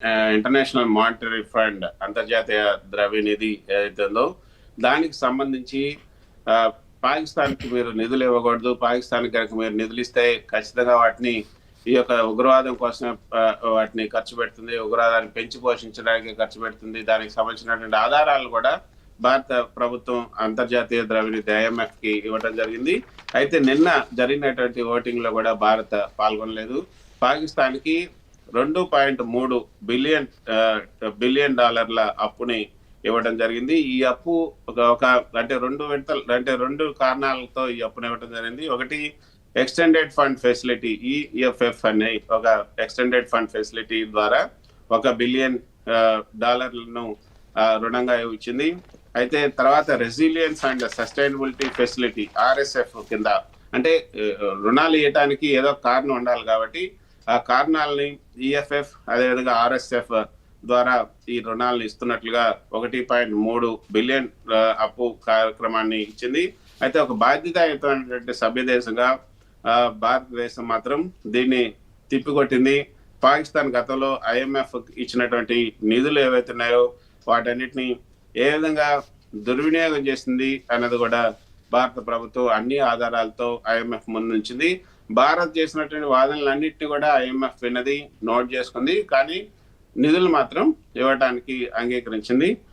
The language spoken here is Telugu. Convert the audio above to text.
ఇంటర్నేషనల్ మానిటరీ ఫండ్ అంతర్జాతీయ ద్రవ్య నిధి ఏదైతే ఉందో దానికి సంబంధించి పాకిస్తాన్కి మీరు నిధులు ఇవ్వకూడదు, పాకిస్తాన్కి కనుక మీరు నిధులు ఇస్తే ఖచ్చితంగా వాటిని ఈ యొక్క ఉగ్రవాదం కోసం వాటిని ఖర్చు పెడుతుంది, ఉగ్రవాదాన్ని పెంచి పోషించడానికి ఖర్చు పెడుతుంది. దానికి సంబంధించినటువంటి ఆధారాలు కూడా భారత ప్రభుత్వం అంతర్జాతీయ ద్రవ్య నిధి IMF కి ఇవ్వడం జరిగింది. అయితే నిన్న జరిగినటువంటి ఓటింగ్ లో కూడా భారత్ పాల్గొనలేదు. పాకిస్తాన్కి 2.3 బిలియన్ డాలర్ల అప్పుని ఇవ్వడం జరిగింది. ఈ అప్పు ఒక అంటే రెండు కారణాలతో ఈ అప్పుని ఇవ్వడం జరిగింది. ఒకటి, ఎక్స్టెండెడ్ ఫండ్ ఫెసిలిటీ EFF అనే ఒక ఎక్స్టెండెడ్ ఫండ్ ఫెసిలిటీ ద్వారా $1 బిలియన్ రుణంగా ఇచ్చింది. అయితే తర్వాత resilience and sustainability facility RSF కింద, అంటే రుణాలు ఇవ్వడానికి ఏదో కారణం ఉండాలి కాబట్టి ఆ కారణాలని EFF అదేవిధంగా RSF ద్వారా ఈ రుణాలను ఇస్తున్నట్లుగా 1.3 బిలియన్ అప్పు కార్యక్రమాన్ని ఇచ్చింది. అయితే ఒక బాధ్యతాయుతమైనటువంటి సభ్య దేశంగా భారతదేశం మాత్రం దీన్ని తిప్పికొట్టింది. పాకిస్తాన్ గతంలో IMF ఇచ్చినటువంటి నిధులు ఏవైతే ఉన్నాయో వాటన్నిటిని ఏ విధంగా దుర్వినియోగం చేసింది అన్నది కూడా భారత ప్రభుత్వం అన్ని ఆధారాలతో IMF ముందు ఉంచింది. భారత్ చేసినటువంటి వాదనలన్నింటినీ కూడా IMF విన్నది, నోట్ చేసుకుంది, కానీ నిధులు మాత్రం ఇవ్వడానికి అంగీకరించింది.